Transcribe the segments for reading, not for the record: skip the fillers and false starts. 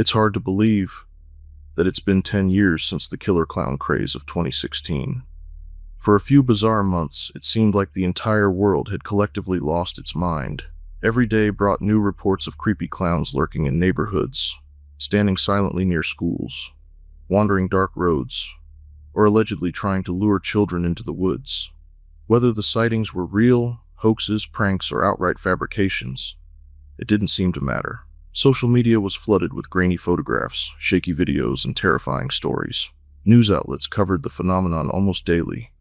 It's hard to believe that it's been 10 years since the killer clown craze of 2016. For a few bizarre months, it seemed like the entire world had collectively lost its mind. Every day brought new reports of creepy clowns lurking in neighborhoods, standing silently near schools, wandering dark roads, or allegedly trying to lure children into the woods. Whether the sightings were real, hoaxes, pranks, or outright fabrications, it didn't seem to matter. Social media was flooded with grainy photographs, shaky videos, and terrifying stories. News outlets covered the phenomenon almost daily.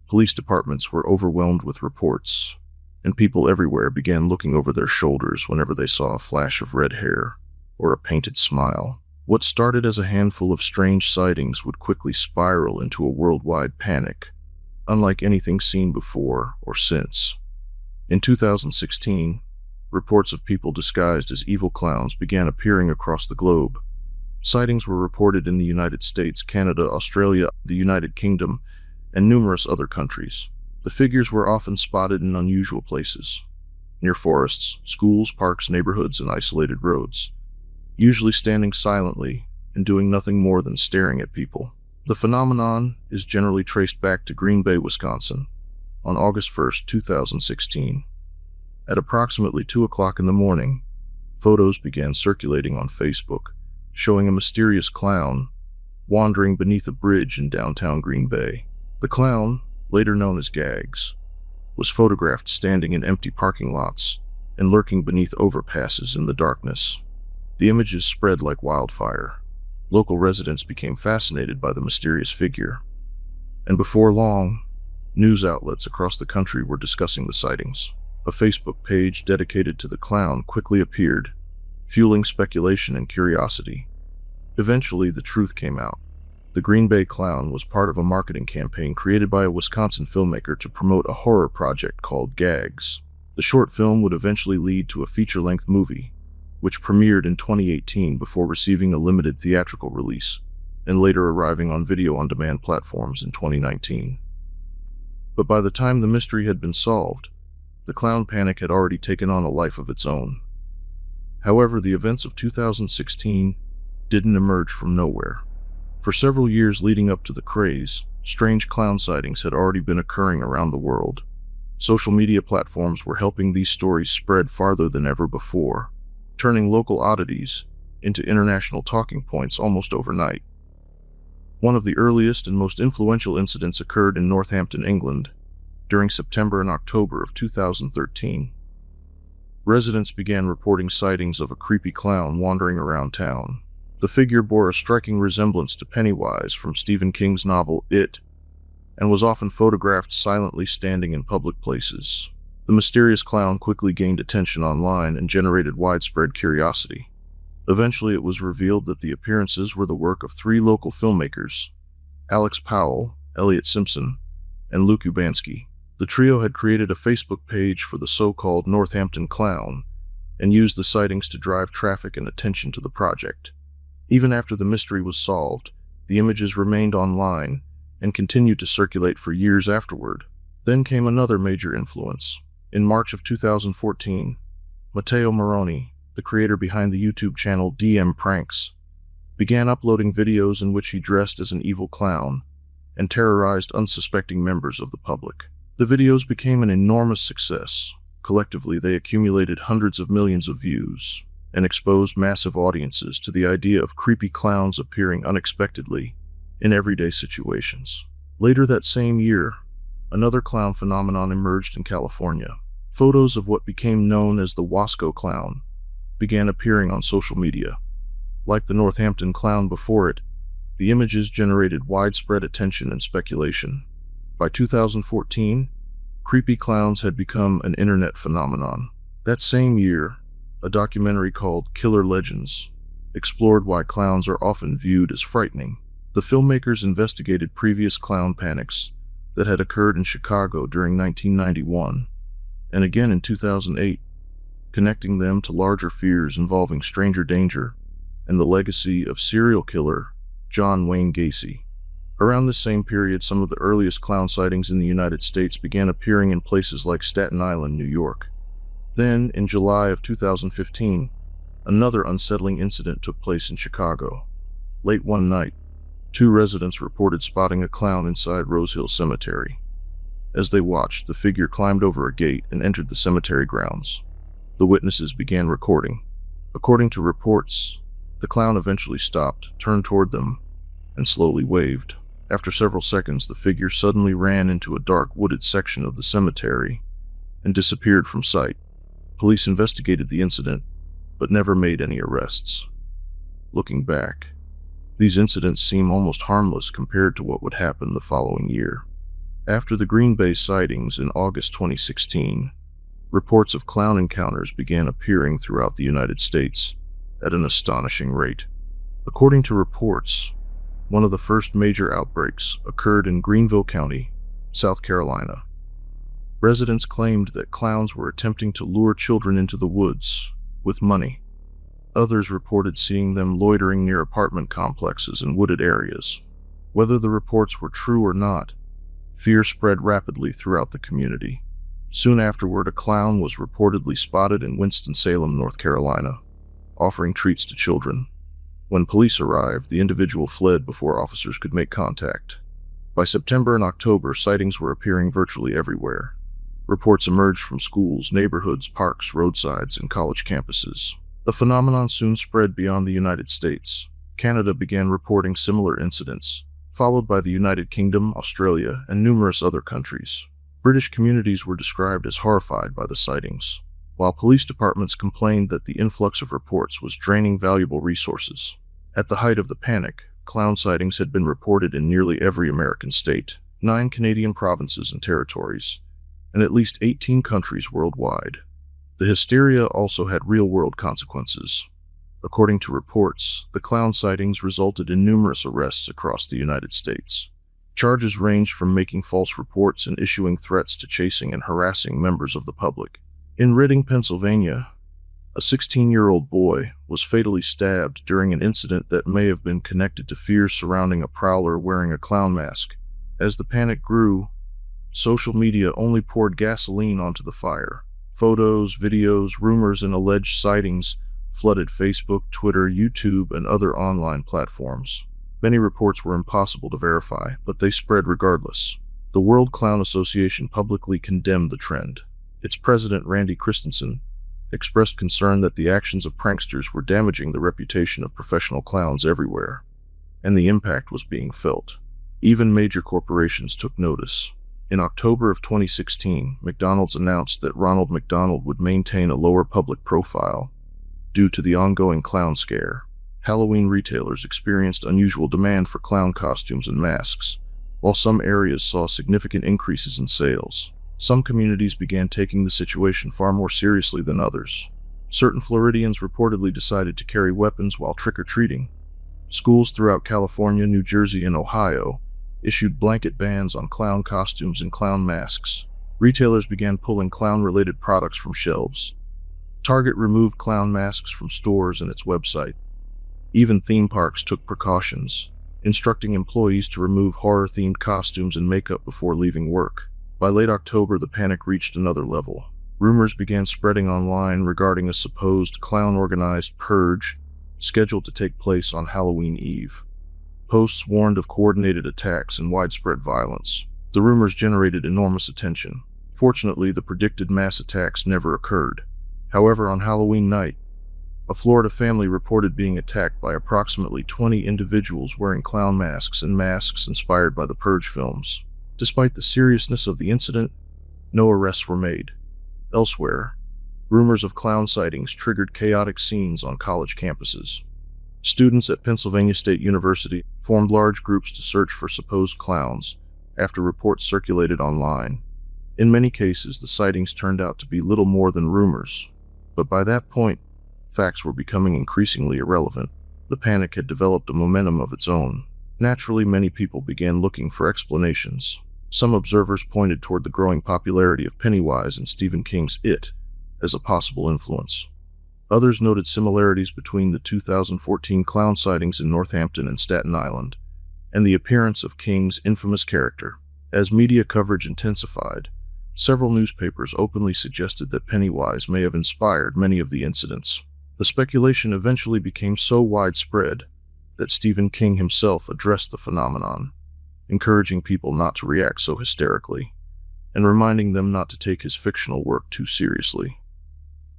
Police departments were overwhelmed with reports, and people everywhere began looking over their shoulders whenever they saw a flash of red hair or a painted smile. What started as a handful of strange sightings would quickly spiral into a worldwide panic, unlike anything seen before or since. In 2016, reports of people disguised as evil clowns began appearing across the globe. Sightings were reported in the United States, Canada, Australia, the United Kingdom, and numerous other countries. The figures were often spotted in unusual places, near forests, schools, parks, neighborhoods, and isolated roads, usually standing silently and doing nothing more than staring at people. The phenomenon is generally traced back to Green Bay, Wisconsin, on August 1st, 2016. At approximately 2 o'clock in the morning, photos began circulating on Facebook, showing a mysterious clown wandering beneath a bridge in downtown Green Bay. The clown, later known as Gags, was photographed standing in empty parking lots and lurking beneath overpasses in the darkness. The images spread like wildfire. Local residents became fascinated by the mysterious figure, and before long, news outlets across the country were discussing the sightings. A Facebook page dedicated to the clown quickly appeared, fueling speculation and curiosity. Eventually, the truth came out. The Green Bay clown was part of a marketing campaign created by a Wisconsin filmmaker to promote a horror project called Gags. The short film would eventually lead to a feature-length movie, which premiered in 2018 before receiving a limited theatrical release, and later arriving on video-on-demand platforms in 2019. But by the time the mystery had been solved, the clown panic had already taken on a life of its own. However, the events of 2016 didn't emerge from nowhere. For several years leading up to the craze, strange clown sightings had already been occurring around the world. Social media platforms were helping these stories spread farther than ever before, turning local oddities into international talking points almost overnight. One of the earliest and most influential incidents occurred in Northampton, England, during September and October of 2013. Residents began reporting sightings of a creepy clown wandering around town. The figure bore a striking resemblance to Pennywise from Stephen King's novel It, and was often photographed silently standing in public places. The mysterious clown quickly gained attention online and generated widespread curiosity. Eventually, it was revealed that the appearances were the work of 3 local filmmakers, Alex Powell, Elliot Simpson, and Luke Ubansky. The trio had created a Facebook page for the so-called Northampton Clown and used the sightings to drive traffic and attention to the project. Even after the mystery was solved, the images remained online and continued to circulate for years afterward. Then came another major influence. In March of 2014, Matteo Moroni, the creator behind the YouTube channel DM Pranks, began uploading videos in which he dressed as an evil clown and terrorized unsuspecting members of the public. The videos became an enormous success. Collectively, they accumulated hundreds of millions of views and exposed massive audiences to the idea of creepy clowns appearing unexpectedly in everyday situations. Later that same year, another clown phenomenon emerged in California. Photos of what became known as the Wasco clown began appearing on social media. Like the Northampton clown before it, the images generated widespread attention and speculation. By 2014, creepy clowns had become an internet phenomenon. That same year, a documentary called Killer Legends explored why clowns are often viewed as frightening. The filmmakers investigated previous clown panics that had occurred in Chicago during 1991 and again in 2008, connecting them to larger fears involving stranger danger and the legacy of serial killer John Wayne Gacy. Around this same period, some of the earliest clown sightings in the United States began appearing in places like Staten Island, New York. Then, in July of 2015, Another unsettling incident took place in Chicago. Late one night, two residents reported spotting a clown inside Rose Hill Cemetery. As they watched, the figure climbed over a gate and entered the cemetery grounds. The witnesses began recording. According to reports, the clown eventually stopped, turned toward them, and slowly waved. After several seconds, the figure suddenly ran into a dark wooded section of the cemetery and disappeared from sight. Police investigated the incident, but never made any arrests. Looking back, these incidents seem almost harmless compared to what would happen the following year. After the Green Bay sightings in August 2016, reports of clown encounters began appearing throughout the United States at an astonishing rate. According to reports, one of the first major outbreaks occurred in Greenville County, South Carolina. Residents claimed that clowns were attempting to lure children into the woods with money. Others reported seeing them loitering near apartment complexes and wooded areas. Whether the reports were true or not, fear spread rapidly throughout the community. Soon afterward, a clown was reportedly spotted in Winston-Salem, North Carolina, offering treats to children. When police arrived, the individual fled before officers could make contact. By September and October, sightings were appearing virtually everywhere. Reports emerged from schools, neighborhoods, parks, roadsides, and college campuses. The phenomenon soon spread beyond the United States. Canada began reporting similar incidents, followed by the United Kingdom, Australia, and numerous other countries. British communities were described as horrified by the sightings, while police departments complained that the influx of reports was draining valuable resources. At the height of the panic, clown sightings had been reported in nearly every American state, 9 Canadian provinces and territories, and at least 18 countries worldwide. The hysteria also had real-world consequences. According to reports, the clown sightings resulted in numerous arrests across the United States. Charges ranged from making false reports and issuing threats to chasing and harassing members of the public. In Reading, Pennsylvania, a 16-year-old boy was fatally stabbed during an incident that may have been connected to fears surrounding a prowler wearing a clown mask. As the panic grew, social media only poured gasoline onto the fire. Photos, videos, rumors, and alleged sightings flooded Facebook, Twitter, YouTube, and other online platforms. Many reports were impossible to verify, but they spread regardless. The World Clown Association publicly condemned the trend. Its president, Randy Christensen, expressed concern that the actions of pranksters were damaging the reputation of professional clowns everywhere, and the impact was being felt. Even major corporations took notice. In October of 2016, McDonald's announced that Ronald McDonald would maintain a lower public profile due to the ongoing clown scare. Halloween retailers experienced unusual demand for clown costumes and masks, while some areas saw significant increases in sales. Some communities began taking the situation far more seriously than others. Certain Floridians reportedly decided to carry weapons while trick-or-treating. Schools throughout California, New Jersey, and Ohio issued blanket bans on clown costumes and clown masks. Retailers began pulling clown-related products from shelves. Target removed clown masks from stores and its website. Even theme parks took precautions, instructing employees to remove horror-themed costumes and makeup before leaving work. By late October, the panic reached another level. Rumors began spreading online regarding a supposed clown-organized purge scheduled to take place on Halloween Eve. Posts warned of coordinated attacks and widespread violence. The rumors generated enormous attention. Fortunately, the predicted mass attacks never occurred. However, on Halloween night, a Florida family reported being attacked by approximately 20 individuals wearing clown masks and masks inspired by the Purge films. Despite the seriousness of the incident, no arrests were made. Elsewhere, rumors of clown sightings triggered chaotic scenes on college campuses. Students at Pennsylvania State University formed large groups to search for supposed clowns after reports circulated online. In many cases, the sightings turned out to be little more than rumors, but by that point, facts were becoming increasingly irrelevant. The panic had developed a momentum of its own. Naturally, many people began looking for explanations. Some observers pointed toward the growing popularity of Pennywise and Stephen King's It as a possible influence. Others noted similarities between the 2014 clown sightings in Northampton and Staten Island and the appearance of King's infamous character. As media coverage intensified, several newspapers openly suggested that Pennywise may have inspired many of the incidents. The The speculation eventually became so widespread that Stephen King himself addressed the phenomenon, encouraging people not to react so hysterically, and reminding them not to take his fictional work too seriously.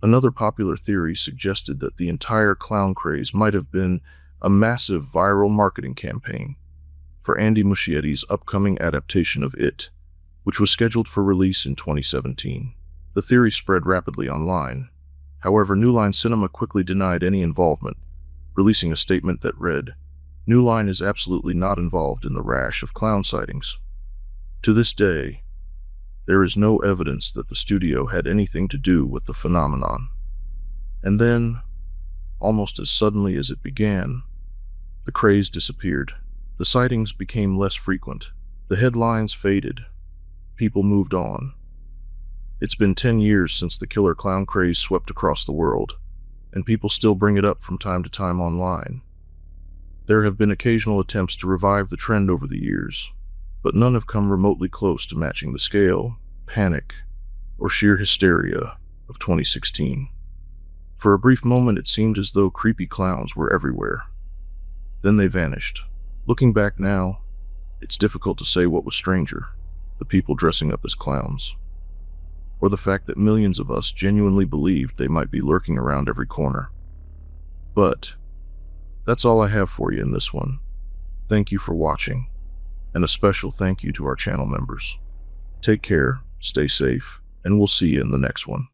Another popular theory suggested that the entire clown craze might have been a massive viral marketing campaign for Andy Muschietti's upcoming adaptation of It, which was scheduled for release in 2017. The theory spread rapidly online. However, New Line Cinema quickly denied any involvement, releasing a statement that read, "New Line is absolutely not involved in the rash of clown sightings." To this day, there is no evidence that the studio had anything to do with the phenomenon. And then, almost as suddenly as it began, the craze disappeared. The sightings became less frequent. The headlines faded. People moved on. It's been 10 years since the killer clown craze swept across the world, and people still bring it up from time to time online. There have been occasional attempts to revive the trend over the years, but none have come remotely close to matching the scale, panic, or sheer hysteria of 2016. For a brief moment, it seemed as though creepy clowns were everywhere. Then they vanished. Looking back now, it's difficult to say what was stranger, the people dressing up as clowns, or the fact that millions of us genuinely believed they might be lurking around every corner. But that's all I have for you in this one. Thank you for watching, and a special thank you to our channel members. Take care, stay safe, and we'll see you in the next one.